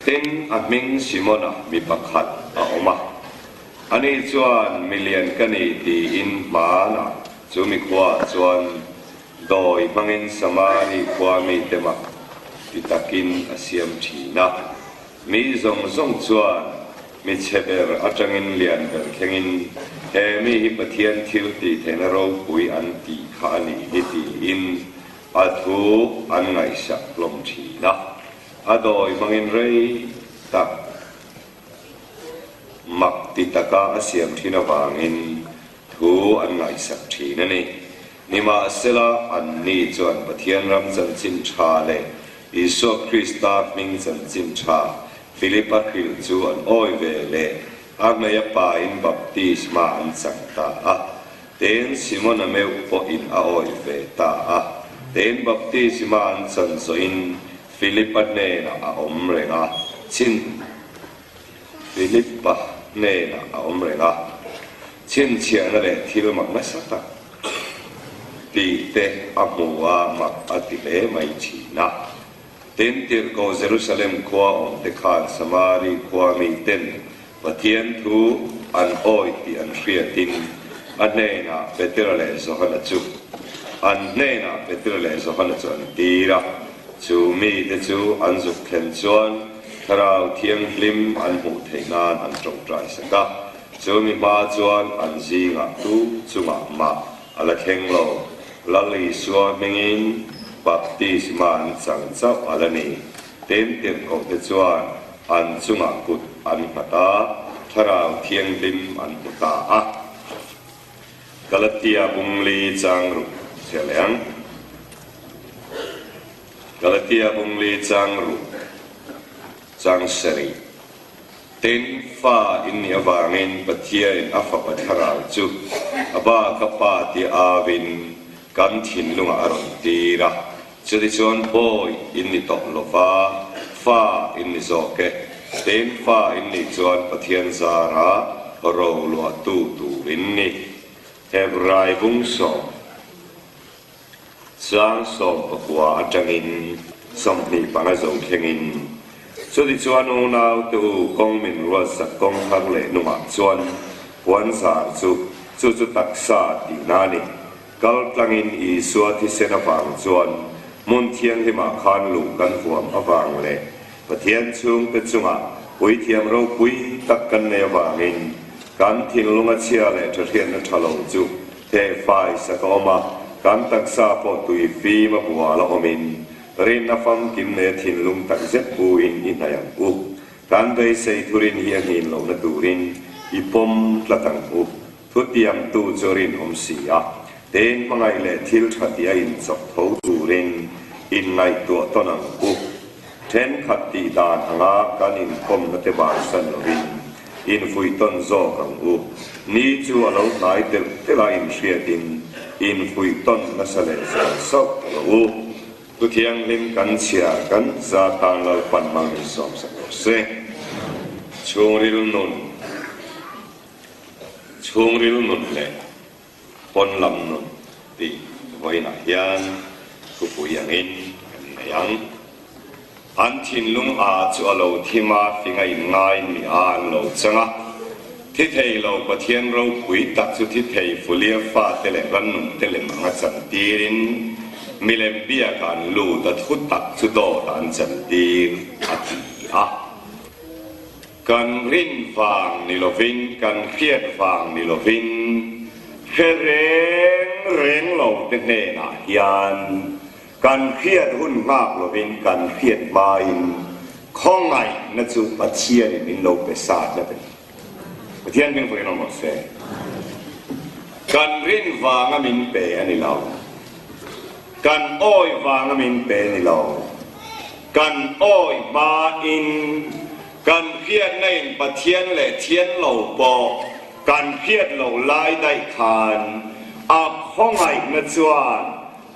tin a ming simona mi pakhat a oma ani chuan million kani ti in mana chumi khwa chuan doi mangin samani khwa mi tema titakin asiam thina mi zong zong chuan mi cheber atangin lian ber khengin he mi hi pathian thil ti thenaro pui an ti khani ni ti in athu an ngai sak lom thina adoi mangin rei tak mak titaka asiam thina wangin thu an ngai sak thina ni nima sela an ni chuan pathian ram chan chin tha le iso krista ming chan chin tha philippa khil chu an oi ve le agmaya pa in baptisma an changta a ten simona meu po in a oi ve ta a ten baptisma an chan so in philippa ne na a om renga chin philippa ne na a om renga chin chia na le thil mak na sata ti te amua mak ati le mai chi na ten tir ko jerusalem khwa om te khan samari khwa mi ten pathian thu an oi ti an hria tin ane na petra le so hana chu an ne na petra le so hana chu an tira chu mi te chu an zuk khen chuan tharau thiang hlim an mu theinan an tong trai saka chu mi ma chuan an zinga tu chunga ma ala kheng lo lali suwa mingin baptisma an chang chau alani ten tir ko te chuan an chunga kut an mata tharau thiang hlim an muta a Galatia bungli chang ru cheleang Galatia bungli chang ru chang seri ten fa in yawangin pathia in afa patharau chu aba kapa ti avin kan thin lunga aron tira chudi chuan boy in ni tok lova fa in ni zoke ten fa in ni chuan pathian zara ro lo tu in ni hebrai bung so sang som pakwa atangin somni pangazong khengin chudi chuan unau tu kong min ro sak kong thang le numa chuan puan sa chu taksa ti nani kal tlangin i suati sena pang chuan mun thiang hima khan lu kan huam awang le pathian chung pe chunga pui thiam ro pui tak kan ne wangin kan thin lunga chia le thian na thalo chu te fai sakoma kan taksa po tui fi ma bua la omin rin na fam kim ne thin lung tak zet pu in inayang u kan dei sei thurin hian hin lo na turin ipom tlatang u thutiam tu chorin om sia ten mangai le thil thatia in chok tho turin in ngai to tonang u ten khati dan anga kan in kom na te ba san lovin in fui ton zo kang u ni chu alo nai te la in hriatin in fui ton na sale so u tu thiang lim kan chia kan za tan lo pan mang ni som sa se chungril nun le pon lam nun ti voi na hian ku pu yang in yang an thin lung a chu alo thima finga in ngai ni an lo changa thi thei lo pathian ro pui tak chu thi thei fulia fa tele ran nun tele manga chan tirin milem bia kan lu da thut tak chu do tan chan tir ati a kan rin fang ni lovin kan khiat fang ni lovin reng lo te ne na hian kan khiat hun ngak lovin kan khiat bain khong ngai na chu pathian min lo pe sa na pe pathian bin foi no mo se kan rin wanga min pe ani lo kan oi wanga min pe ni lo kan oi ma in kan khiat nei pathian le thian lo po kan khiat lo lai dai khan a khong ngai na chuan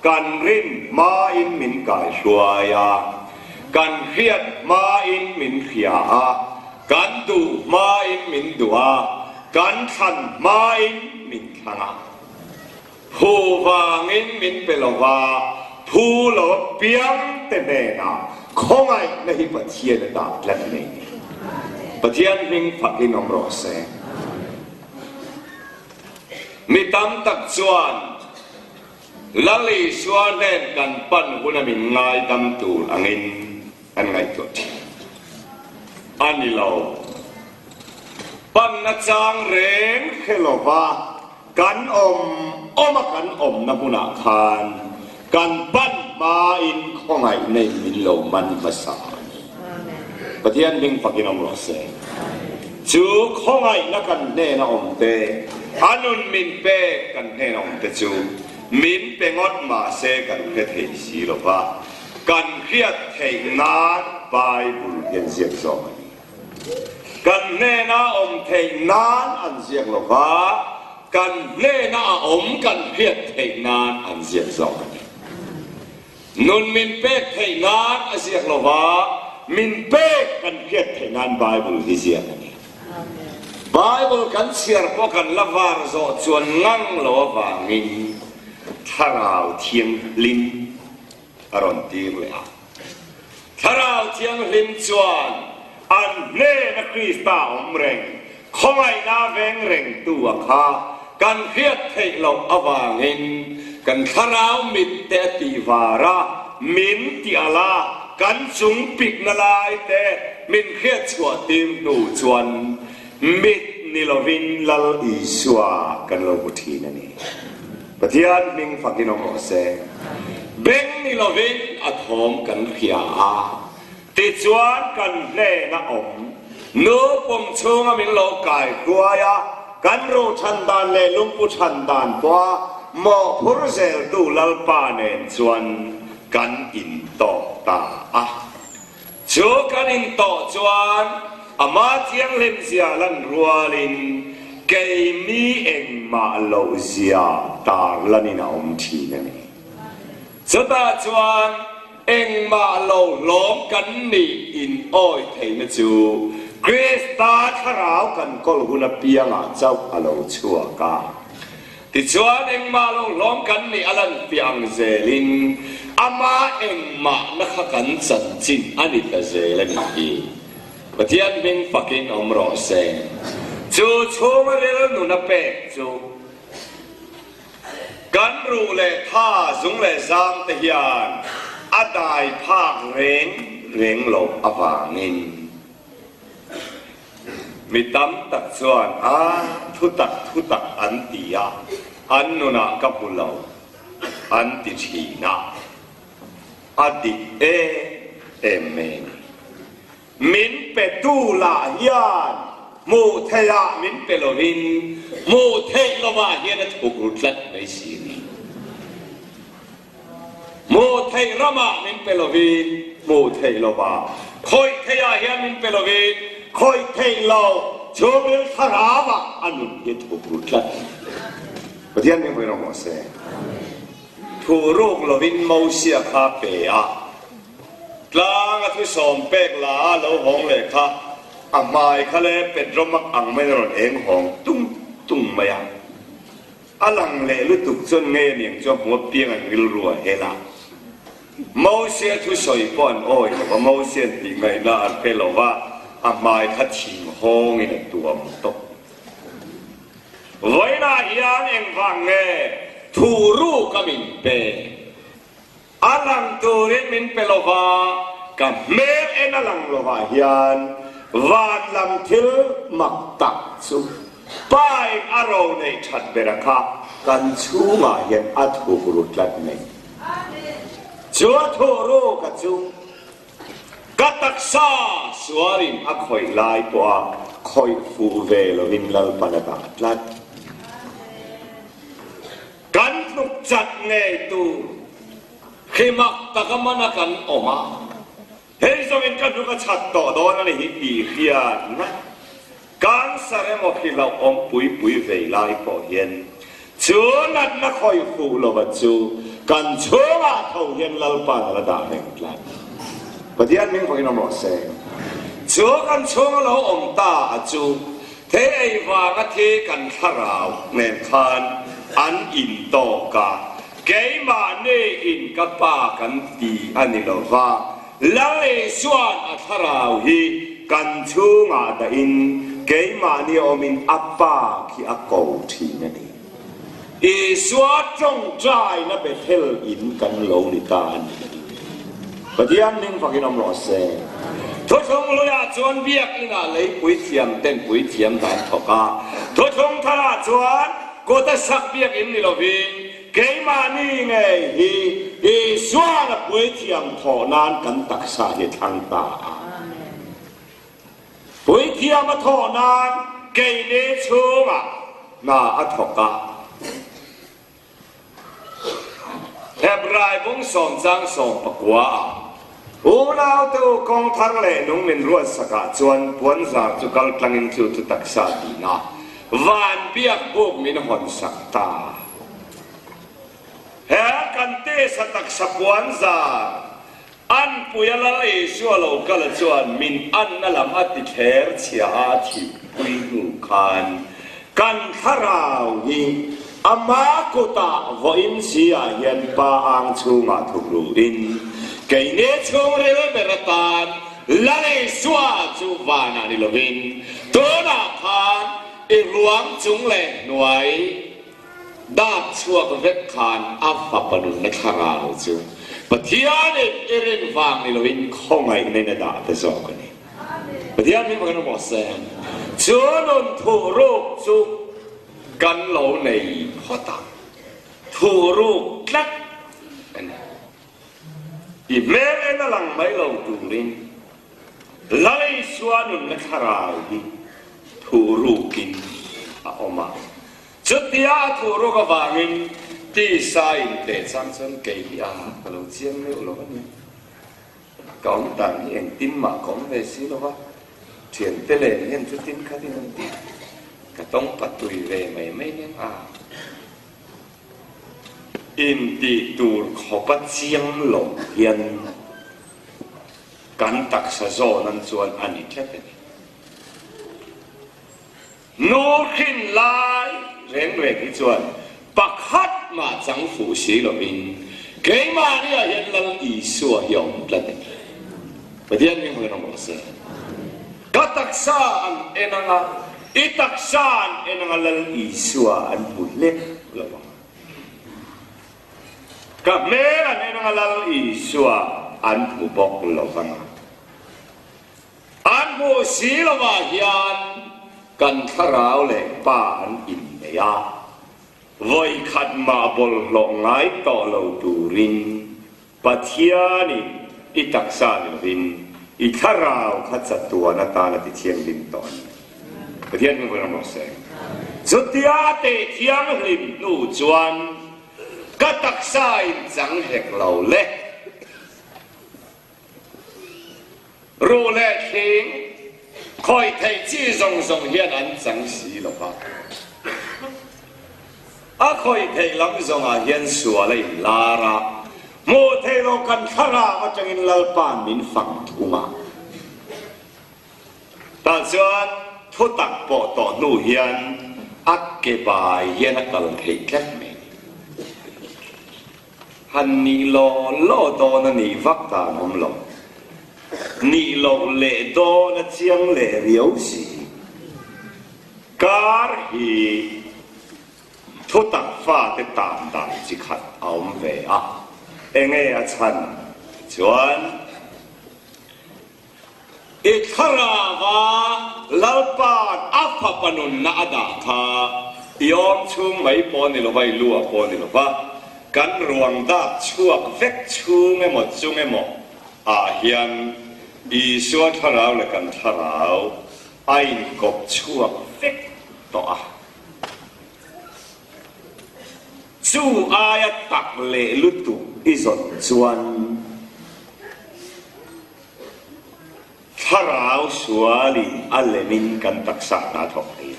kan rin ma in min kai shuaya kan khiat ma in min khia kan du ma in min dua kan than ma in min thanga hu wang in min pelova thu lo piang te ne na ข้องไงในประเทศระดับแหลมนี้ประเทศมิ่งฝักอินอมรอเซมีตำตักชวนลลีชวนเล่นกันปั้นหุ่นมินง่ายดำตูอังอินอันไงตัวที่อันนี้เราปั้นนักจางเร่งเขลว่ากันมากันน้ำมุนาคานกันปั้นมาอินข้องไงในมินโลมันภาษาประเทศมิ่งฝักอินอมรอเซจูข้องไงนักกันแน่นอมเตอันนุนมินเป้กันแน่นอมเตจูมินเปงอดมาเซกันเคยเสียหรอวะกันเครียดเทงานไบเบิลเย็นเสียงสองกันแน่นาเทงานอันเสียงหรอวะกันแน่นากันเครียดเทงานอันเสียงสองนุนมินเป้เทงานอันเสียงหรอวะมินเป้กันเครียดเทงานไบเบิลที่เสียงไบเบิลกันเสียพวกกันละวารโซชวนนั่งหลอวางินถ้าเราเทียงลิมอรอนตีเลยอ่ะถ้าเราเทียงลิมชวนอันเน่นักคริสต์อมเร่งคงไอ้นาเวงเร่งตัวข้ากันเครียดเทเราอวางินกันถ้าเรามิดเตติวาระมินติอาลากันจุงปิกนาลายเตมินเครียดชัวติมหนูชวนมิดนิลวินลลอิสวากันโลกุทีนั่นเองประเทศมิ่งฝักอินอมรอเซเบงนิลวินอัฐมกันเขียอาติจวนกันเล่นะนูปงชงมิงโลกายกลัวยากันโรชันดานเลลุงปุชันดานปัวหมอพุรเซลตูลลปาเนนจวนกันอินโตตาอะจูกันอินโตจวนอามาเทียงเล่มเสียลันรัวลินเกมีเองมาโลเซียตาลันินาทีนั่นเองสุดาจวนเองมาโลล้อมกันนี่อินอ้อยเทนจูคริสตาขราวกันกอลหุนเปียงอาเจ้าอโลชัวกาที่จวนเองมาโลล้อมกันนี่อลันเปียงเซลินอามาเองมานักกันสันจินอันนี้ก็เซลินอีประเทศมิ่งฝักอินอมรอเซจูชูมาเรื่องนุนเป็กจูกันรู้เลยท่าจุงเลยจามตะยานอาดายภาคเร่งหลบอวางินมีตั้มตักส่วนทุตักอันตียาอันนุนากับบุลาอันติชีนาอดีเอเมนมินเปตูลายานมูเทียมินเปโลวินมูเทโลวาเฮียนถูกรุดลัดในสีนี้มูเทรามามินเปโลวินมูเทโลวาคอยเทียเฮียมินเปโลวินคอยเทโลโชเบลทาราวะอันนุนเฮียถูกรุดลัดประเทศนี้เป็นอะไรมั้งเซ่ทูรุกโลวินมูเซียคาเปียกลางทุสอมเปกลาโลหงเลยค่ะอามาอีกเลยเป็นรมักอังไม่รอดเองหงตุ้งมาอย่างอลังเล่ลุตุกจนเงี้ยเนี่ยจอมหัวเปียงอันริลรัวเฮล่ามูเซียทุสอยปอนโอ้ยว่ามูเซียตีไงล่ะอันเป็นหรอว่าอามาอีกชิงหงในตัวมุตกไว้น่าเฮียนเองฟังเงี้ยทูรูกมินเปอลังตัวเรมินเปโลวากับเมลเอ็นอลังโลวาเฮียนวานลำทิลมักตักสุป้ายอารมณ์ในชัดเบรคากันชูมาเห็นอัฐบุรุษลัดเนชัวทูรูกัจูกัตักซาสวาริมอักคอยไลปัวคอยฟูเวลวินลลปนบักลัดกันนุกจัดเนตูขิมักตะกมันกันออกมาเฮ้ยสมิงกันดูกชัดต่อโดนอะไรฮิปีเขียนนะการสารมกิเราอมปุยเวลายพอเห็นชูนัดนักคอยฟูโลบัจูกันชูมาเขาเห็นลลปานระดับแห่งลัดประเดี๋ยวนี้พอกินน้ำร้อนเซ่ชูกันชูมาเราอมตาจูเทไอวางเทกันขราวเนคานอันอินโตกาเกมาเนอินกับปากันตีอันนี้เราว่า lale suan atharau hi kan chunga da in keimani omin apa ki ako thina ni i suat trong trai na bethel in kan lo ni ta ni padian ning fakinom lo se thôi không lo ya chuan biak ina lấy quỷ thiam tên quỷ thiam dan thoka thôi không tha chuan cô ta sắc biak in ni lovin cái mà ni nghe hi xóa là quỷ thiam thọ nan kan taksa hi thang ta quỷ thiam thọ nan cái ne chunga na thoka Hebrai bung som jang som pakwa Unaw tu kong thang le nung min ruat saka chuan puan zar chu kal tlangin chu tu taksa di na van biak buk min hon sakta he kan te sa taksa puan zar an puyala e sualo kal chuan min an na lam ati kher chia a thi pui nu kan kan tharau ni ama ko ta vo in sia yen pa ang chunga thuru in cái nét chung rêu beratan lale xua chu vana ni lovin to na khan i ruang chung le nuai dat chua ko vet khan afa panun na kharao chu pathian irin wang ni lovin khongai nei na da te zo ko ni pathian mi ma no mo se chu non thu ru chu kan lo nei hota thu ru klak I mere na lang may law turin lalay suanun na karawi turukin a oma chutiya turu ka bangin ti sain te changchon kay a kalau chiang le lo ni kong tan hiền tin mà kong về xí lo ba chuyện tê lệ hiền chút tin khá tin không tin cả tông bắt tùy về mày mấy nhang à in ti tur khó bắt chiang lồng hiền kan tak sa zo nan chuan ani thete no khin lai reng ve ki chuan pakhat ma chang fu si lo min ke ma ni a hian lang i suwa yom plat padian ni mo mo se ka tak sa an enanga i tak san enanga lang i suwa an bulle lo ka me an enanga lang i suwa an pu bok lo banga an mo si lo ba hian kan tharau le pa an in ne ya voi khat ma bol lo ngai to lo turin pathiani i taksa rin i tharau khat chatua na ta na ti thiang lim ton pathian mo na mo se zutia te thiang lim nu chuan ka taksa in chang hek lo le ru le thing khoi thei chi zong zong hian an chang si lo ba a khoi thei lam zong a hian suwa le lara mo thei lo kan thara ma changin lalpan min phang thuma ta chuan thu tak po to nu hian ak ke bai hian a kal thei tlek me han ni lo do na ni vak ta nom lo ni lo le do na chiang le riau si kar hi thu tak fa te tam dang chi khat aum ve a enge a chan chuan i kharawa lalpan afa panun na ada kha yom chung mai pon ni lo vai lua pon ni lo ba kan ruang da chuak vek chung e mo chung e mo a hian i suat tharau le kan tharau ain kop chuak vek to a chu aya tak le lutu izon chuan tharau suali alemin kan taksa na thok ti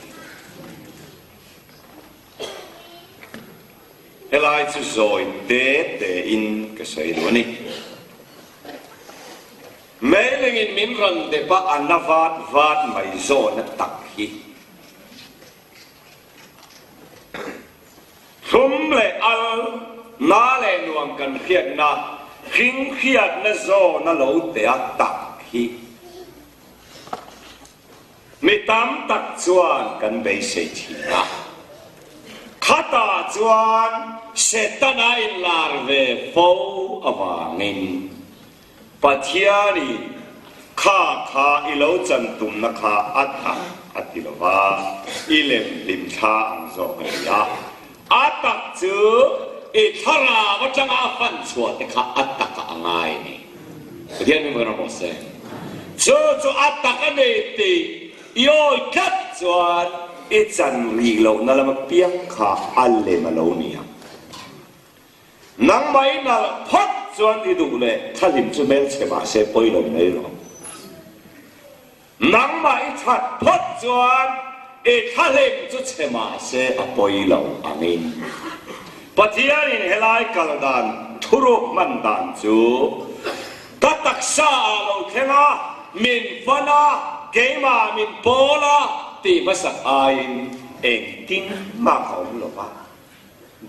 helai chu zoi te in ka sei lo ni Mailing in Minran de pa anavat vat mai zona takhi. Thum le al na le nuang kan khiat na khiên khiết na zo na lo te tak hi mi tam tak chuan kan bei se thi na khata chuan setana in lar ve fo awangin pathiani kha kha ilo chan tum na kha atha atilova ilem lim tha ang zo ya atak chu e thara wa changa fan chuan te kha ataka angai ni pathian mi mo se chu chu ataka ne ti yo kat chuan e chan ri lo na lama piang kha alle ma lo nia nang mai na phot chuan i du le thalim chu mel chema se poi lo nei lo nang mai that phot chuan e thalim chu chema se a poi lo amin pathian in helai kaldan thuruk man dan chu tatak sa lo thenga min fana keima min pola ti masak ain eng ting ma khom lo ba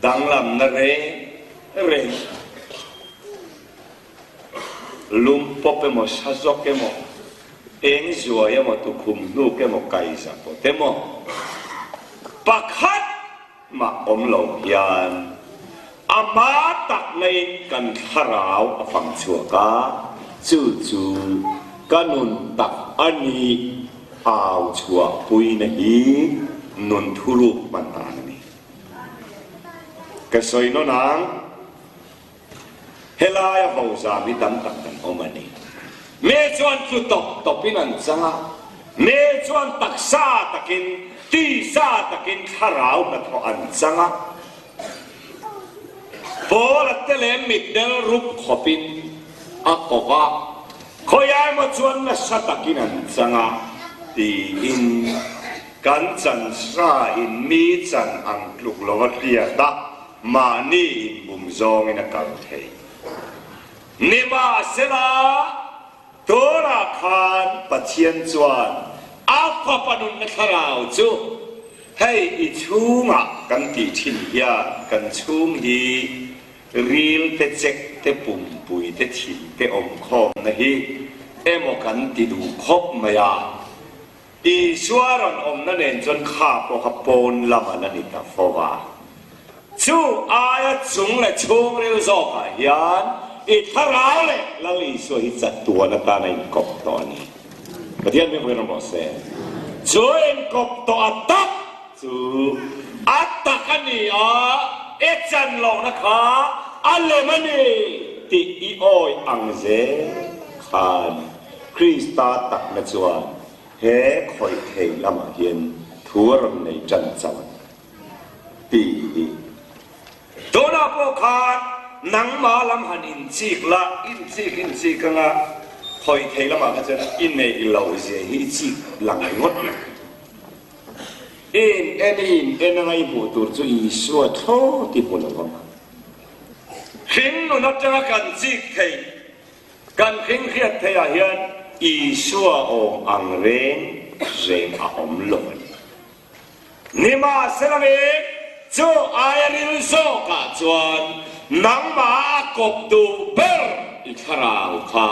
dang lam na re lum pope mo sazok ke mo eng zua ya mo tu khum nu ke mo kai sa po te mo pakhat ma om lo yan ama tak nei kan tharau afang chua ka chu chu kanun tak ani aw chua pui na hi nun thuru man an ni ka soi no nang helaya bauza mi dam tak kan omani me chuan chu top pinan changa me chuan taksa takin ti sa takin tharau na tho an changa bola telem mit del rup khopin akoga khoyai mo chuan na satakin an changa ti in kan chan sa in mi chan ang luk lowatia da mani in bum zong in a kal thei nima sela tora khan pathian chuan apa panun na tharau chu hei i chunga kan ti thin ya kan chung hi ril te chek te pum pui te thin te om khom na hi emo kan ti du khop maya i suaron om na nen chon kha po pon lama na ni ta fowa chu aya chung le chung ril zo ka hian i tharau le la li so hi chat tua na ta na in kop to ni pathian mi mo se chu en kop to atak chu atakani a e chan lo na kha alle mani ti i oi ang ze khan krista tak na chuan he khoi thei lama hian thuaram nei chan chawan ti dona po khan nang ma lam han in chik la in chik nga khoi thei lama ka chen in nei i lo je hi chik lang ngot en ngai bu tur chu i suwa tho ti bu lo ma hin no na changa kan chik thei kan khing khiat thei a hian i suwa om ang reng reng a om lo nima selame chu ayaril so ka chuan nang ma kop tu ber i tharau kha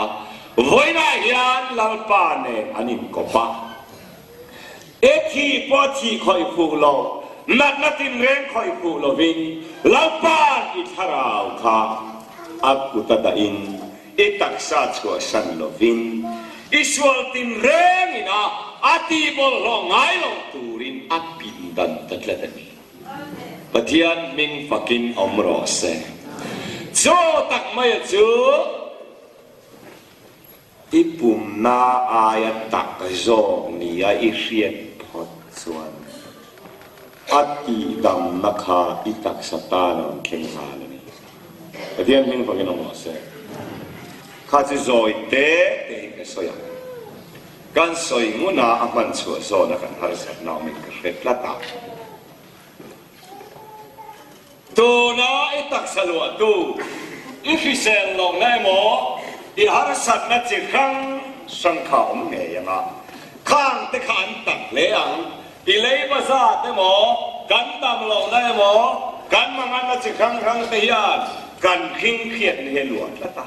voina hian lalpa ne anin kopa eki poti khoi pu lo nat natin reng khoi pu lo vin lalpa i tharau kha akuta da in itaksa chua san lo vin isual tin reng ina ati bol lo ngai lo turin apin dan tatlatani pathian ming fakin omro se cho tak mai chu ipum na aya tak zo ni a i riat phot chuan ati dam na kha itak satana keng ha ni pathian ming fakin omro se kha chi zoi te ke soya kan soi nguna aman chu zo na kan har sa na min ka retlata tu na itak salwa tu ifisel long na mo i har sat na chi khang sang khom nge yanga khang te khan tak le ang i le ba za te mo kan tam lo na mo kan mangan na chi khang khang te hian kan khing khiat he luat la ta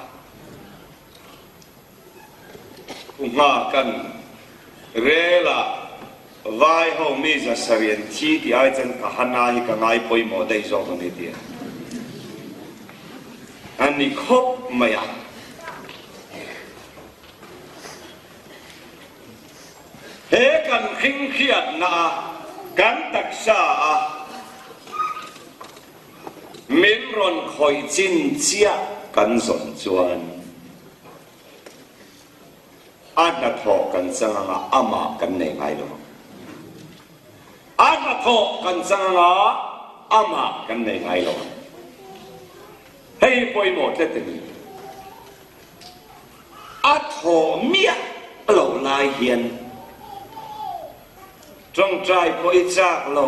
nga kan rela vai ho mi za sarian chi ti ai chen ka hana hi ka ngai poi mo dei zo ko ni ti ani khop maya he kan khing khiat na kan tak sa min ron khoi chin chia kan son chuan ana tho kan changa ama kan nei ngai lo ana tho kan changa ama kan nei ngai lo hei poi mo te te ni a tho mia lo lai hian trong trai poi chak lo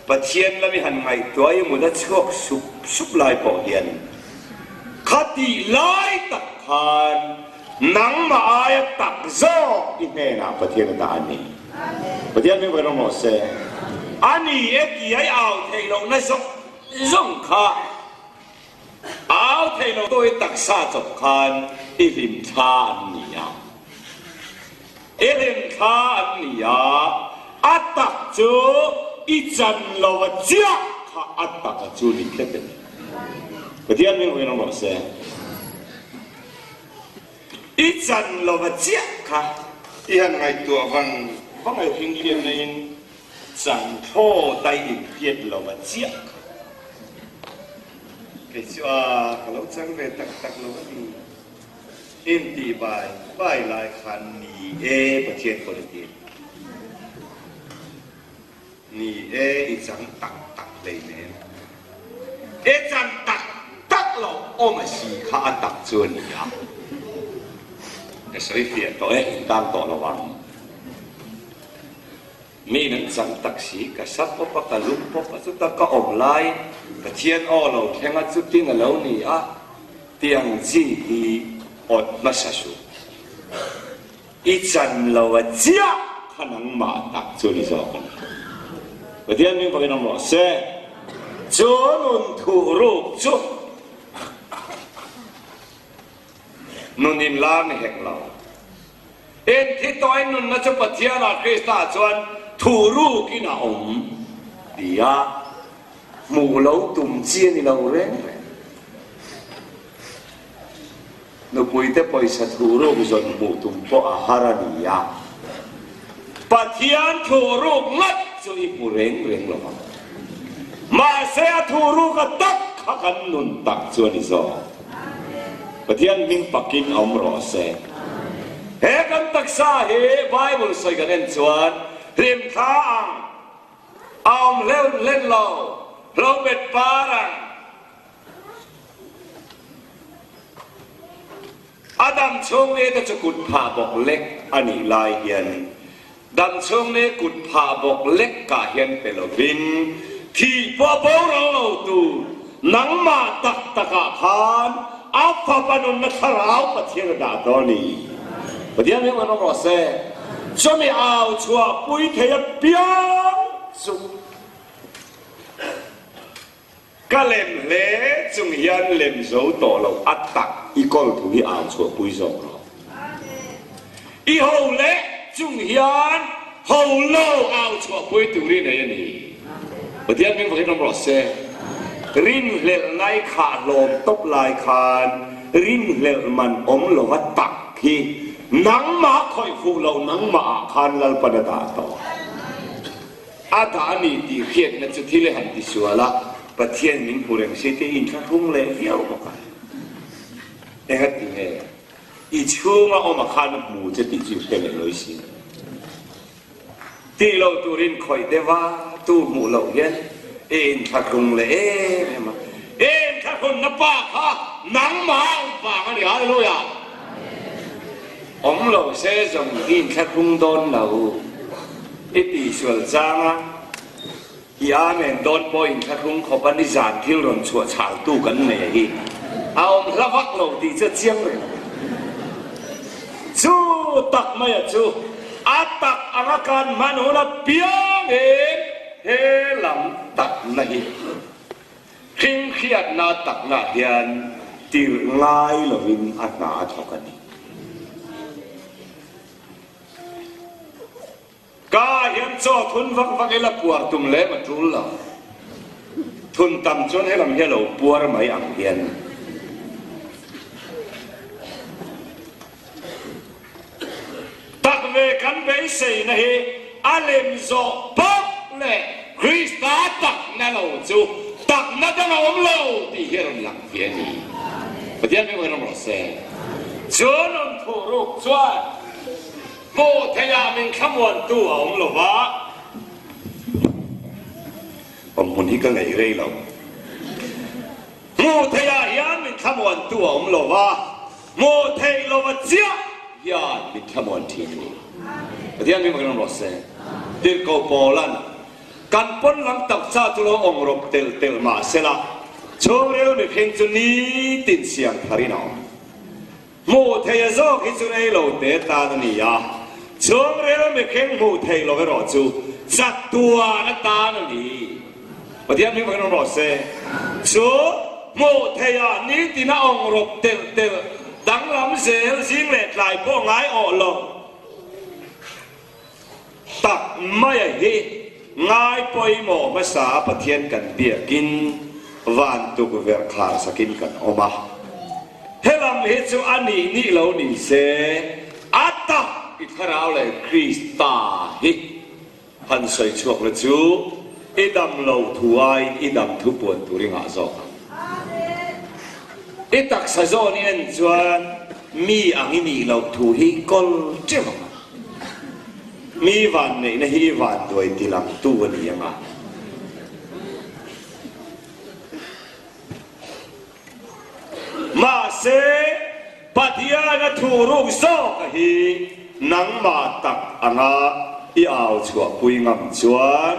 pathian lami han ngai toy mu da chok sup sup lai po hian khati lai tak khan nang ma ai tak zo i ne na pathian da ani pathian mi ko no se ani e ki ai ao thei lo na so zong kha ao thei lo tôi tak sa chok khan i lim tha ani ya e lim tha ani ya atak chu i chan lo wa chia kha atak chu ni kheten pathian mi ko no se i chan lo wa chia kha i han ngai tua vang ai hing lian nei chan tho dai i piet lo wa chia cái chua kalau chẳng về tak tak lo ni em ti bai lai khan ni e pathian ko ti ni e i chẳng tak tak le ne e chan tak tak lo o ma si kha tak chu ni ya cái sợi phiền to e tam to lo wang mi nan chang tak si ka sat po pa ka lum po pa chu ta ka om lai ka thian o lo thenga chu ting a lo ni a tiang ji hi ot ma sa su i chan lo wa chia khanang ma tak chu ni zo ka thian mi pa ke no mo se chu nun thu ru chu nun in la ni hek lo en thi toy nun na chu pathian a krista chuan thu ru ki na om dia mù lâu tùm chia ni lâu reng no puite paisa thu ru zon mu tum po a harani ya pathian thu ru ngat chu i pu reng reng lo ma se thu ru ka tak kha kan nun tak chu ni zo pathian min pakin om ro se he kan tak sa he bible soi kan en chuan rim tha ang om len lo lo bet parang Adam chung ne ta chukut pha bok lek ani lai hian dam chung ne kut pha bok lek ka hian pelovin thi po bo lo tu nang ma tak taka khan apa panun na tharau pathian da doni pathian me mano ro se chomi ao chua pui the piang su ka lem le chung hian lem zo to lo atak i kol thu hi ao chua pui zo ro i ho le chung hian ho lo ao chua pui tu ri nei ni pathian me ko ro se rin le lai kha lom top lai khan rin le man om lo wa tak hi nang ma khoi fu lo nang ma khan lal panada to ada ni ti khiet na chu thile han ti suala pathian min pureng se te in tha thung le hiao ko ka e hat ti ne i chunga o ma khan mu che ti chi pe le loi si ti lo tu rin khoi de wa tu mu lo yen in tha thung le ma in tha thung na pa kha nang ma pa ka ni hallelujah ông lo sẽ dùng in tha thung don lo ít đi xuân giang á ya men don point tha thung khó ban đi giàn thiêu rồng chùa chảo tu cấn này hi ông la vắc lo đi cho chiang rồi chú tak mày chú atak arakan manona piang he lam tak nahi khinh khiat na tak na hian tir ngai lo vin ana thokani กาเห็นโจทุนวักเอละปวดตุ่มเละมาจุลละทุนต่ำจนให้ลำเฮลปวดไม่อังเฮียนตักเวกันไปเสียนะเฮอาเลมโซป๊อกเล่คริสต์ตักนั่นเราจูตักนั่นจะเราเราที่เฮรันหลังเฮียนี่ประเดี๋ยวไม่เป็นไรเสียจนนทุรุกจวนโมทยามินขมวนตัวองหลวะผมคนที่ก็ไงเร่เราโมทยายามินขมวนตัวองหลวะโมเทลวะเจียยามินขมวนทีนี้ประเดี๋ยวไม่เป็นไรเสียดิลโกโปลันกันปนหลังตักซาตุโลองรบเตลมาเสละโชว์เร็วในเพลงจุนี้ติดเสียงทารินอโมเทยโซคิจุเนโลเตตานียาช่วงเรื่องไม่เข่งโมเทยโลเวรอจูจัดตัวนัตานีประเดี๋ยวนี้มันรอเซ่ช่วงโมเทยานี้ที่น่าองรบเตลดังลำเสียงสิ่งเล็กหลายพวกง่ายออกลงตักไม่เห็นง่ายปอยหมอภาษาประเทศกันเบียกินวันตุกเวรคลาสกินกันออกมาเฮลัมเฮจูอันนี้นี่เรานี่เสอัตตาอิทราวเลยคริสตาฮิพันใส่ชวกละจูอิดำเราถวายอิดำทุบวนตุริงอาโซอิตักซาโซนี่อันจวนมีอังนี้เราถูฮิกอลเจ้ามีวันนี้นะฮิวันด้วยที่หลังตัวนี้ยังไงมาเสปฏิญาณทูรุกโซกฮีนังมาตักอ่างอีเอาชัวปุยงำจวน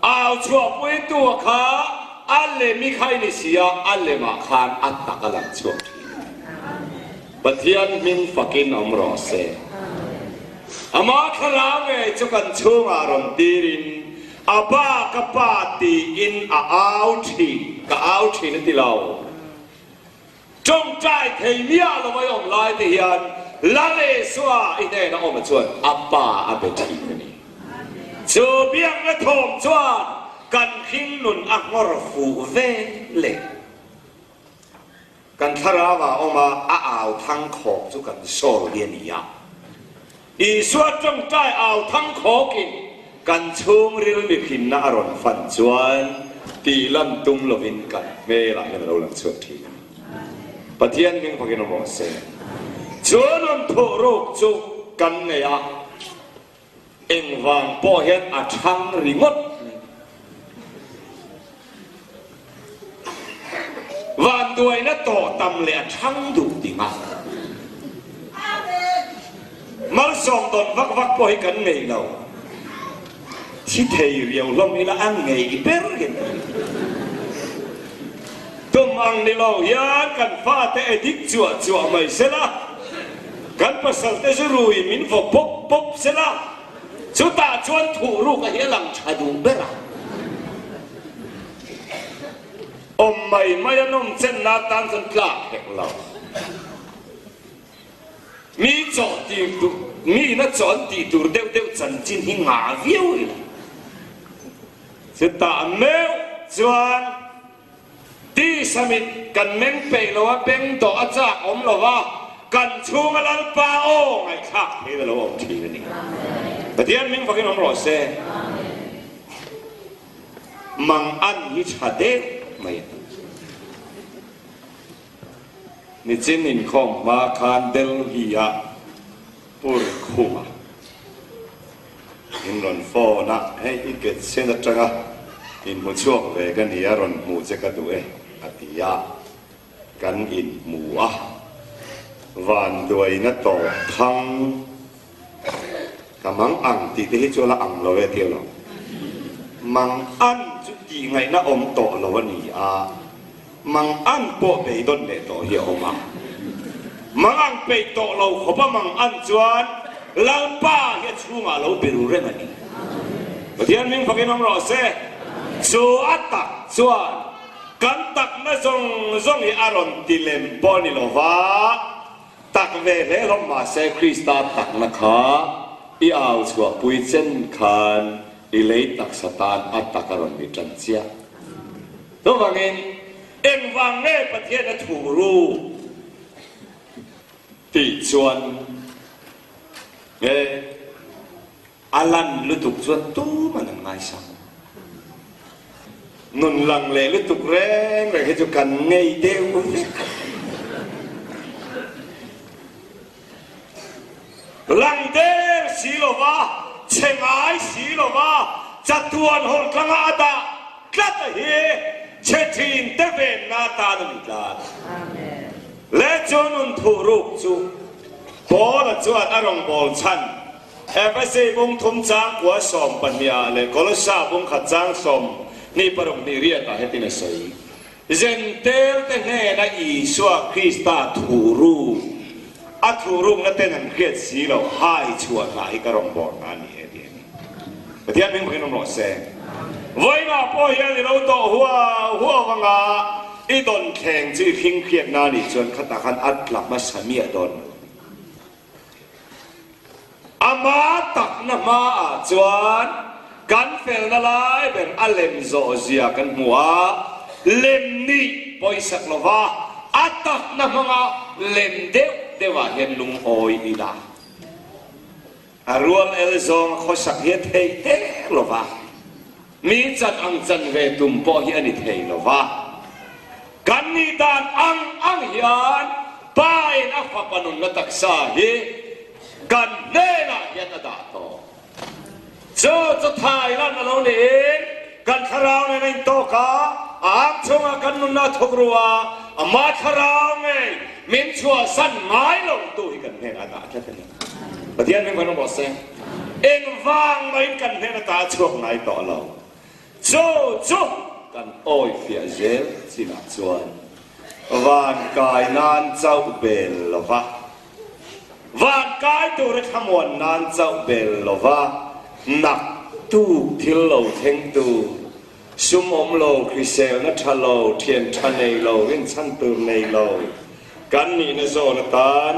เอาชัวปุยตัวข้าอัลเลมิใครนิสยาอัลเลมาขานอัตตะกลังชัวปฏิญาณมินฟักินอมรอเซอามาขลาเวจุกันช่วงอารมณ์ดีรินอาบ้ากปาตีอินอาทีกับอาทีนั่นที่เราจงใจเทียเราไม่ยอมลายเทียนละเลสวาอินเดนออกมาชวนอาป้าอาเบทีนี่จูเบียงและทอมชวนกันขิงนุนอักมรฟูเวเล็กกันทาราวาออกมาอ้าวทั้งขอบจุกันโซเลียนียอีสวดจงใจอ้าวทั้งขอกินกันช่วงเรื่องมีพินนารอนฟันชวนตีลันตุงลวินกันเมื่อไรเราหลังชวนทีปฏิญาณมิงพักินอมรเซชวนนทุรุกจุกันเนี่ยเอ็งวางพ่อเห็นอาชังริมดวันด้วยนะต่อตำเลียชังดูดีมากมาส่งตนวักพ่อให้กันเนี่ยเราที่เทียวลมนี่ละอังเงยเปิร์กันตุ่มอังนี่เราอยากกันฟ้าแต่ดิกจั่วไม่เสละกันภาษาแต่จะรู้มินฟบปบเสละสุดตาชวนถูรูกเฮลังชาดูเบระอมไม่นุ่มเส้นนาตันสันกลาแห่งเรามีจอดตีดูมีนักจอดตีดูเดียวจันจินหิงหาวิวสุดตาเมลชวนที่สมิธกันเม้งเปย์เราว่าเป็นต่ออาจารย์อมเราว่ากันชูมาลันปาโอไงครับนี่เราบอกทีนี้แต่ที่อันมิงฟังกันอมรอเซ่มังอันยิชาเดไม่นี่จินินของมาคานเดลฮียาปุรคุมาอินรอนฟอนะให้อีกเส้นจังอ่ะอินมุชวกเวกันเฮียรอนมูเจกัดด้วยอติยากันอินมูอ่ะวันด้วยนัดต่อทั้งกำมังอังตีที่ชัวละอังเราเวทีเรามังอันจุดยังไงนะอมโตเราวันนี้อ่ะมังอันโปไปต้นเด็ดต่อเหี่ยวมามังอันไปโตเราขบมังอันจวนลังป้าเฮียชูงาเราไปรู้เรื่องนี้ประเดี๋ยวมิงฟังน้องรอเซ่ชัวตักชวนกันตักนะจงอารมณ์ติเลมปอนิโลวาตักเวเลลมาเซคริสตาตักนะคะ อีเอาชัวปุยเจนคันอีเลตักสตานอัตตะการอนมิจันเจียตัวฟังเอ็นวังเน่ประเทศนั้นถูรู้ที่ชวนอาลันลุตุกชวนตู้มันง่ายสังนุนลังเลลุตุกแรงเลยให้จุกันไงเดียวลังเดสีโลวาเชงไอสีโลวาจัตุวันหงกลางอาดากลัดเฮเชทินเตเวนนาตานุมิตาและจนุนทูรุกจูบอลจวนอารมณ์บอลชันเอฟซีบุงทุมจางกัวสมปัญญาเลยกอลชาบุงขัดจางสมนี่ปรุงนี่เรียกแต่ให้ตินสอยเจนเตลเตเนนะอีสวาคริสตาทูรูอัทูรุงนั่นเต็นเกียรติสีเราให้ชวนนายกระรองบอลนั่นนี่เดียนประเทศเป็นเพื่อนน้องเซงวันน่ะพ่อเฮียเราโตหัววังอาอีดอนแข่งจีพิงเขียนนั่นนี่จนขัดตาขันอัดกลับมาสามีดอนอามาตักน้ำมาจวนกันเฟลนลายเป็นอเลมโซเซียกันหัวเลมนี่ปอยสักลวะอัตักน้ำมาเลมเดว่าเห็นลุงโอยอีดาอารวมเอลซองเขาสักเฮเทเฮลวะมีจัดอังจันเวตุมปอเฮียนิเทลวะกันนี่ดานอังยันป้ายนักปนุนนัตักษาเฮกันเน่น่ะยันดาโตเจ้าจะทายล้านเราเนี่ยกันคาราวในโตกาอามชงกันนุนนาทุกรัวมาคาราวไงมินชัวสั้นไม้ลงตัวกันเน่น่ะแค่นี้ประเดี๋ยวนี้มันต้องบอกเสียงเอ็งวางไว้กันเน่น่ะช่วงไหนต่อเราโจ้กันโอยเฟียเจลสินักชวนวานกายนานเจ้าเบลลวะวานกายตัวเรขมวนนานเจ้าเบลลวะหนักตู้ทิลโลเทงตูสุมอมโลคริเซลนัทโลเทียนทันเนโลเว้นชั้นตูเนโลกันนี่นโซนตาน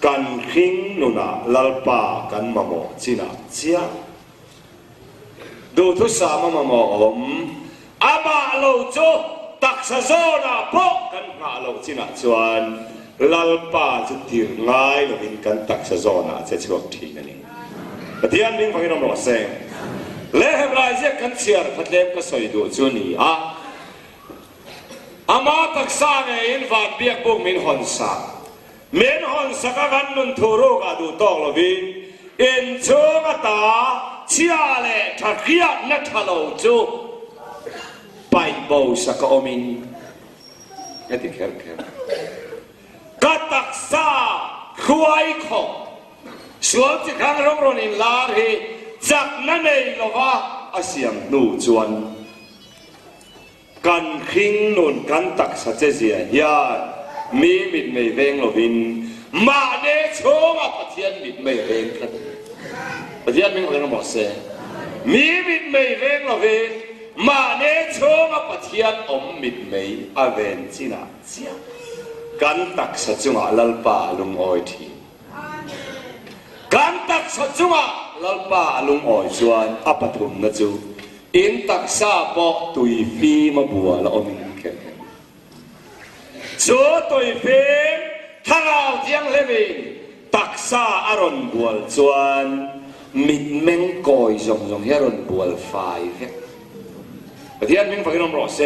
กันคิงนุนาลลปากันมะโมจินาเจียดูทุสามะโมอมอามาโลโจตักษะโซนาพกกันมาโลจินาจวนลลปาจุดที่ง่ายเราเห็นกันตักษะโซนาจะช่วงที่นั่นเองประเดี๋ยวนี้ฟังให้น้องบอกเสียงเล่ห์รายเจ้ากันเชียร์พัดเล็บก็สวยดูจุนี่อามาตักษะเนี่ยอินฟานเบียกบุกมินฮอนสักมินฮอนสักกันนุนทูโรกาดูตอกลวินอินโชกตาเชียร์เลยทักยานัทโลจูไปโบสักอมินเอติเคร์กัดตักษะควายขอสวมจิตขังร้องรนินลารีจากนั้นเองลวะอาเซียมนูจวนกันคิงนุนกันตักษะเจียยามีมิดไม่เวงลวินมาเนโชมาปะเทียนมิดไม่เวงกันปะเทียนไม่เคยน้องบอกเสียมีมิดไม่เวงลวินมาเนโชมาปะเทียนอมมิดไม่อาเวนจินาเจียกันตักษะจุงอาลลปาลุงออยทีกันตักษะจุงอาลลปาลุงออยจวนอปัตุมนะจูอินตักษะปอตุยฟีมาบัวละอมินเข็นจูตุยฟีถ้าเราเจียงเลวินตักษะอารอนบัวจวนมิดเมงกอยจงเฮรอนบัวไฟเวประเดี๋ยวมิงฟังน้องรอเซ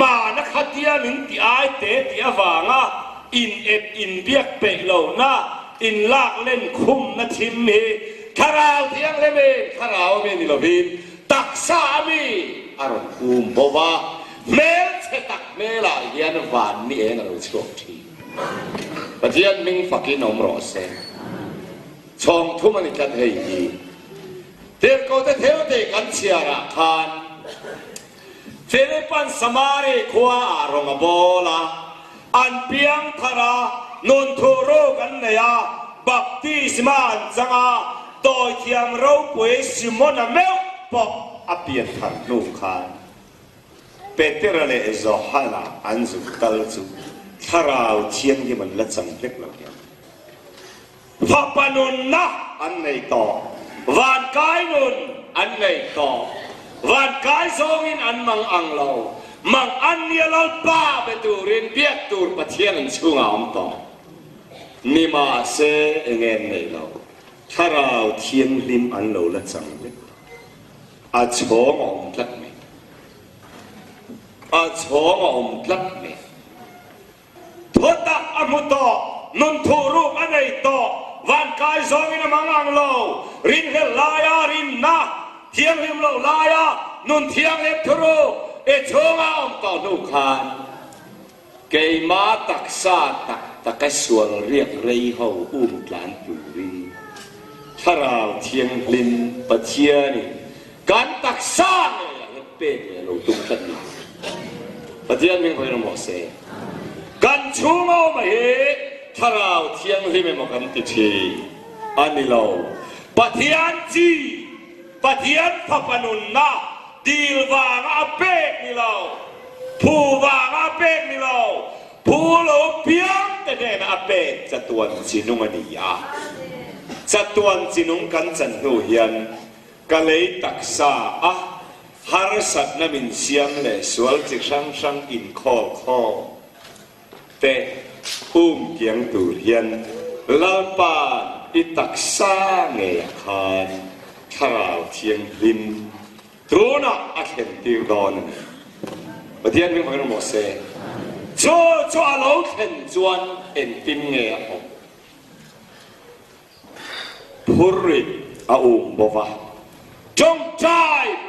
มานักขัดเดียมินที่ไอเตะที่อวางะอินเอ็ดอินเบียกเปะเหล่านะอินลากเล่นคุมนะทิมเฮคาราวเทียงเลเมคาราวเมนิลวินตักสามีอารมณ์คุมเพราะว่าเมลเชตักเมลาเยียนวานนี่เองเราชอบทีประเดี๋ยวมิงฟังน้องรอเซชงทุ่มมันกันเฮียเทียบก็จะเที่ยวเด็กกันเชียร์คานฟิลิปปินส์สมารีขวาอารมณ์โบลาอันเพียงทารานุนทูโรกันเนียบัพติศมาจังอาโดยที่ยังเราป่วยสิมอนเมลปอกอเปียทันลูกคานเปเตอร์เลเอซอฮานาอันซุตัลซุทาราวเชียงที่มันละจังเล็กเราเนี่ยพระปนุนนะ อันไหนต่อวันกายนุนอันไหนต่อวันกายทรงอินอันมังอังเรามังอันเนียลป้าไปตูรินเปียกตูรปะเทียนช่วงอมต่อนิมาเสเงินในเราถ้าเราเทียงริมอันเราละจังเลยอาชงอมพลัดไหมอาชงอมพลัดไหมทวดอมุตอนนทูรูอันไหนต่อวันกายทรงอินมังอังเรารินเฮลายารินนะเทียงริมเราลายานนเทียงเล็บทรูเอชงอมต่อนุขานเกยมาตักซาตักสวนเรียกเรยเขาหลานปูรีถ้าเราเทียงลินปะเทียนี่การตักซาเนี่ยเป็นเนี่ยเราตุ้งตันนี่ปะเทียนมีคนมาเสกันชูงเอามาเฮถ้าเราเทียงลินไม่มากันติดทีอันนี้เราปะเทียนจีปะเทียนพระปนุนนะดีลวางอาเปกนี่เราผู้วางอาเปกนี่เราผู้โลเพียงแต่เนี่ยอาเปกจะตวนจินุงอันนี้ยาจะตวนจินุงกันจันหูเฮียนก็เลยตักษาฮาร์สัตน้ำมินเสียงเลยสวลจิช่างอินคอแต่เกียงตูเฮียนลาปาอิตักษาเงียคานข้าวเทียงลินตัวน่ะอาเข็นติวดอนประเทศนี้ของเราหมดเสียชัวเราเข็นจวนเอ็นติมเงียออกพูริอาบวะจงใจ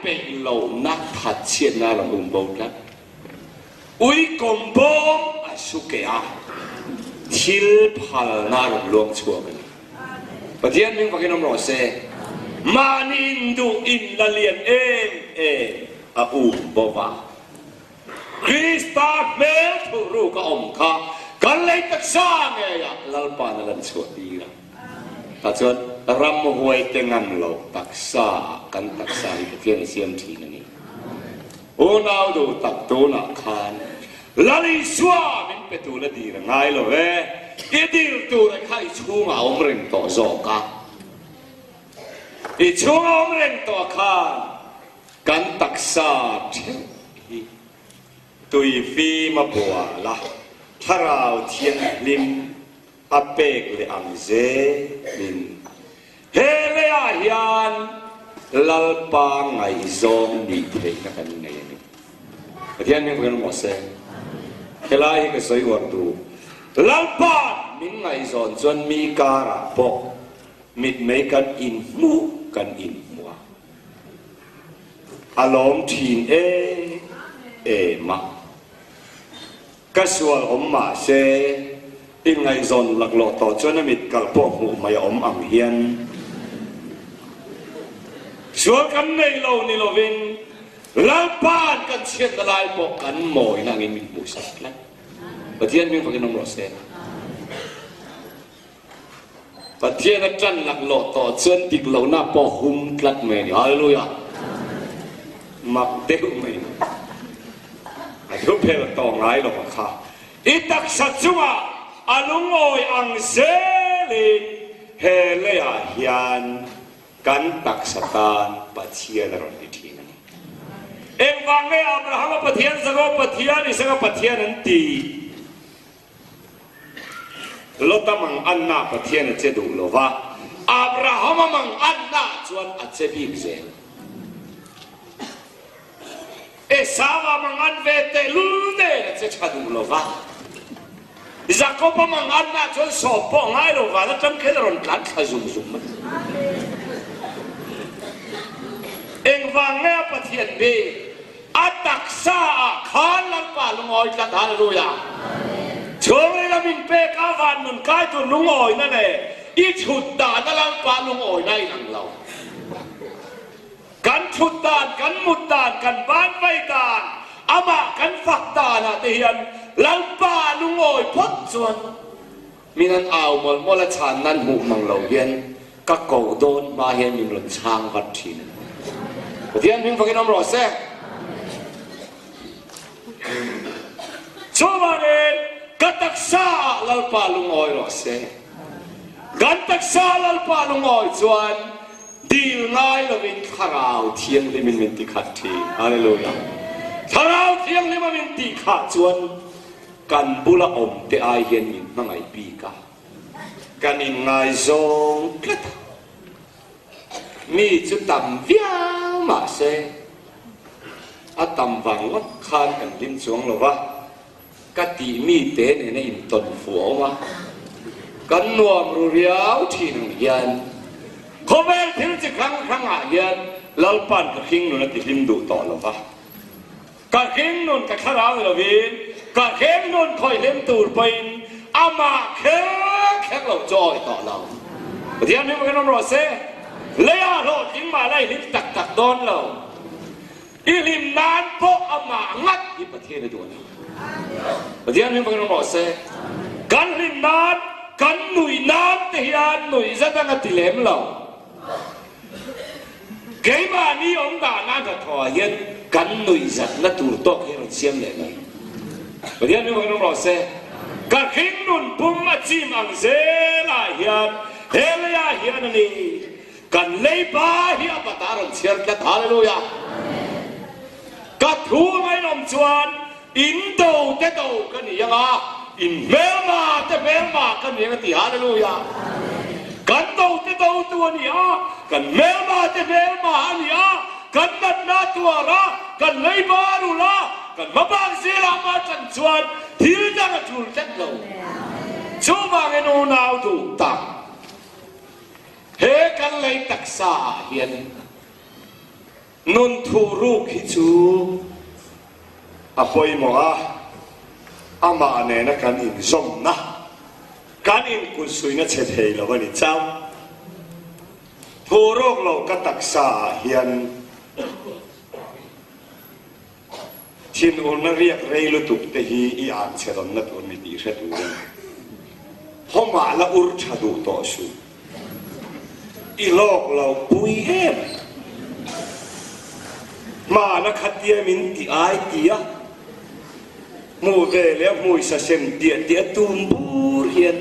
เป็นเหล่านักพัฒเชียนาลบวะอุยกมบมอาสุเกียทิลพัลนาลลวงชัวกันประเทศนี้ของเราหมดเสียมานินดูอินละเลียนอาบวะคริสตาเมลทูรูกอมคากันเลยตักษาเงียลลปานลันสวดีละแต่จนรำหวยเต็งันเราตักษากันตักษาที่เทียนเสียมทีนั่นนี่โอ้นาวดูตักตัวนักขานลลิสวามินเปตูละดีละไงล่ะเว้ยอีดีลตัวละใครชูงเอาเร่งต่อจอกะอีชูงเอาเร่งต่อขานกันตักษาตุยฟีมาบัวละถ้าเราเทียนลิมอาเปกเลยอังเซลินเฮเลอาฮิยันลลปางไงซองดีเทนักันไงนี่ประเทศนี้เป็นหมดเซเฮลาฮิกสวยกว่าดูลลปางมินไงซอนจนมีการะปกมิดไม่กันอินมูกันอินมัวอารมณ์ทีนมาก็ส่วนมาเซอินไงซอนหลักหลอต่อจนมิดกับพวกหูไม่อังเฮียนส่วนกันในโลนิโลวินแล้วบ้านกันเชียนลายปกกันหมอยนางอินมิบุษแล้วประเทศมีคนกินนมรสเซประเทศนั้นจันหลักหลอต่อจนติดเหล่าหน้าปอหุ่มกลัดเมนี่ฮาเลลูยามักเด็กไม่ไอ้ทุกเพลต่อไงหรอกค่ะอิตักสัจจุมาอาลุงโอยอังเซลินเฮเลอาฮิยันกันตักสตานปัจเจียนรอนทีนั้นเองฟังไงอับราฮัมปัจเจียนสักปัจเจียนนี่สักปัจเจียนนั่นตีลดมังอันนาปัจเจียนเจดูโลวะอับราฮัมมังอันนาชวนอัจเจบิกเซลเอสาวมังอันเวเตลุเนเจชาดูโลวะJacob mangan chon sopo ngai lo va tam kheron tlat kha zum eng wange pathian be ataksa khan lan pa lungoi tlat haleluya chong la min pe ka van nun kai tu lungoi na ne i chut da na lan pa lungoi nai nang lo kan chut dan kan mut dan kan ban pai dan ama kan fak dan na te hianลังป่าลุงโอยพดจวนมีนั้นเอาหมดมลชานนั้นหูมังเหล่าเย็นก็โกโดนมาเห็นมีหล่นช้างวัดทีนั้นเทียนพิงฟังกินน้ำรอเซ่ชัวมาเองก็ตักษาลังป่าลุงโอยรอเซ่ กันตักซาลปาลงอ้อยจวนดีลง่ายเราเป็นขราวเทียงลิมินติขัดทีฮาเลลูยาขราวเทียงลิมินติขัดจวนกันบุลอมเตไอเห็นอินนั่งไอปีกากันอินไงซงกลัดมีจุดต่ำวิามาเซอาต่ำวังวัดคานกันริมสวงหรอวะกติมีเตนในอินตนฝัววะกันนวมรูเรียวที่หนึ่งยันเขาแม่ถึงจะครั้งอ่ะยันลัลปันกับคิงนุนติริมดูต่อหรอวะกับคิงนุนกับข้าราวเราวินกับคิงนุนคอยเลี้ยงตูดไปอามาแค่เราจอยต่อเราเดี๋ยวนี้มันก็ต้องรอเซ่เลยอาโรดยิงมาไล่ลิมตักโดนเราอีลิมนานพวกอามางัดที่ประเทศในตัวนี้เดี๋ยวนี้มันก็ต้องรอเซ่กันลิมนานกันหนุ่ยน้ำเตียนหนุ่ยจะตั้งติเลมเราเกี่ยมานี่องค์ด่านั่งกับทอยันกันหนุ่ยจัดนั่งตูโต๊ะให้เราเชียมเลยนะเดี๋ยวนี้มันก็ต้องรอเซ่กันขิงนุ่นปุ่มมาจีมังเซลาเฮียนเฮลียเฮียนนี่กันเลยบ้าเฮียปตารันเชียร์กันฮาเลลูยากัดหัวไม่นมชวนอินโตเตโตกันยังอ่ะอินเมลมาเตเมลมากันยังติฮาเลลูยากันโตเตโตตัวนี้อ่ะกันเมลมาเตเมลมานี่อ่ะกันนัดนาตัวละกันเลยบ้ารุละกันมาบางเสียละมาจันชวนที่จะกระจุลจัดเราชูบางเงินนาวถูกตักเฮกันเลยตักษาเห็นนุนทูรุกฮิจูอภัยมัวอามาเนนักันอินซอมนะกันอินกุศลนัเฉดเฮลวันนี้เจ้าทูรุกเราก็ตักษาเห็นชินอุนเรียกเรลุตุกเตฮีอีอันเชดอนนัตุนมีดีเสดูพอมาละอุรชาดูต่อสู้อีโลกเราปุยเอ็มมาละขัดเดียมินติไอเดียมูเดเลียมูอิสเซมเดียตุนบูเรียน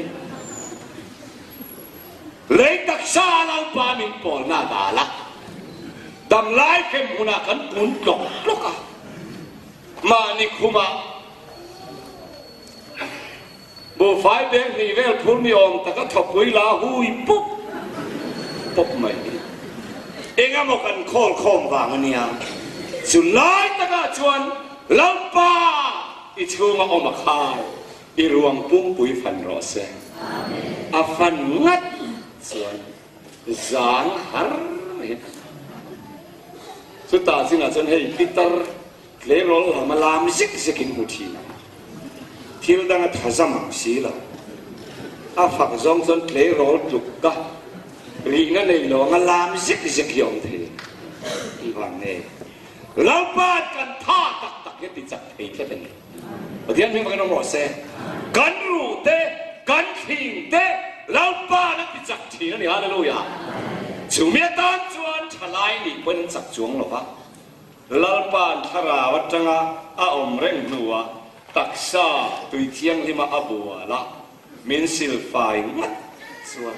เลยตักซาเราปามินปอลนาดาละดำไล่เข้มหุนากันปุนกลอกมานิคุมาบูไฟเบงนี่เวลพูนมีอมแต่ก็ถกวิลาหุยปุ๊บไม่เองก็กันโค่นวางเนี่ยสุดท้ายตะก้าชวนลำปาอีชูมาออกมาข่าวอีรวงปุ้งปุยฟันรอเซอาฟันงัดส่วนจางหาสุดท้ายสิ่งนั้นให้ปีเตอร์เลโรลมาลามซิกอินหูทีที่เราดังทัศมังสีละอาฝักจงส่วนเลโรลจุกกะลีนั่นเลยหลงลามซิกยอมเทอีวันนี้เราบ้านกันท่าตักยัติจักเองแค่เป็นประเดี๋ยวนี้มันก็ต้องรอเซกันรู้เตกันทิ้งเตเราบ้านนั้นติจักทีนั่นนี่ฮะเลลูยาชูเมียตันจวนทลายนี่เป็นจักจวงหรอวะเราบ้านทาราวัจงะอาอมเร่งหนัวตักซาตุยเทียงที่มาอบัวละมินซิลไฟมัดส่วน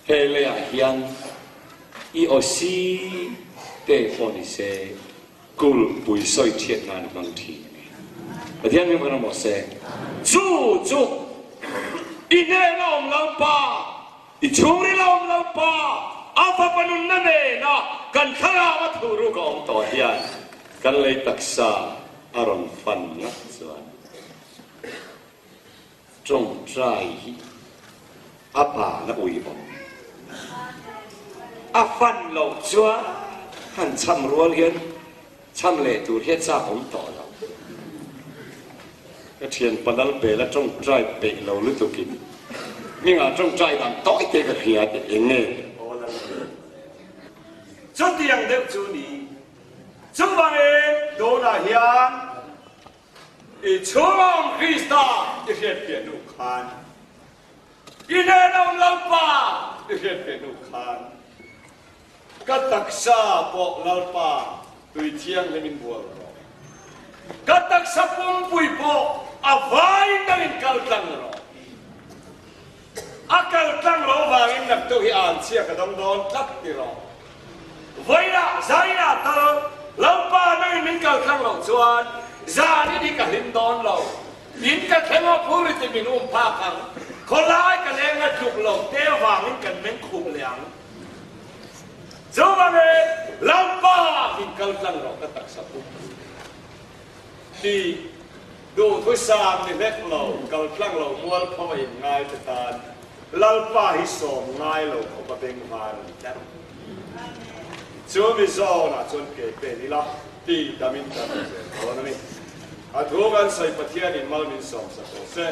เฮลียเฮียนอีโอซีเตฟอนิเซกุลปุยซอยเทียนงานบางทีประเทศนี้มันบอกเซจู่อีเนลอมลำปาอีชูริลอมลำปาอาฟาปนุนนั่นเองนะกันข้าวัตถุรูกองต่อเฮียนกันเลยตักษาอารมณ์ฟันนักส่วนจงใจอาป่าและอุยบอกอาฟันเราจัวหันช้ำรัวเลียนช้ำเละตูเทียจ้าผมต่อเราก็เทียนปนัลเปและจงใจเปเราลุตุกินนี่งาจงใจดังต้อยเตะกระเทียเองเนี่ยชุดยังเด็กจูนี่ชุดบางเองโดนอาเฮียนอีชูมองคริสตาจะเห็นเปลี่ยนลูกคานอีเนนองลำปาจะเห็นเปลี่ยนลูกคานก็ตักษาบอกลำปาตุยเทียงเลยมินบัวรอก็ตักษาปุ่มปุยบอกอาไว้นั่งกัลตังรอ akal tlang lo wangin nak tu hi an chia ka dong don tak ti lo voina zaina tal lo pa nai min kal tlang lo chuan za ni di ka lim don lo in ka thengo phuri ti min pha khang kholai ka lenga thuk lo te wangin kan men khum liang Jomane lampa hingkal lang ro katak sa puso. Di do thui sam ni lek lo kal lang lo mual phoi ngai tan lalpa hi som ngai lo ko pa beng man ta. Chumi zo na chon ke pe ni la ti damin ta se. Ona ni. A thogan sai pathian in mal min som sa ko se.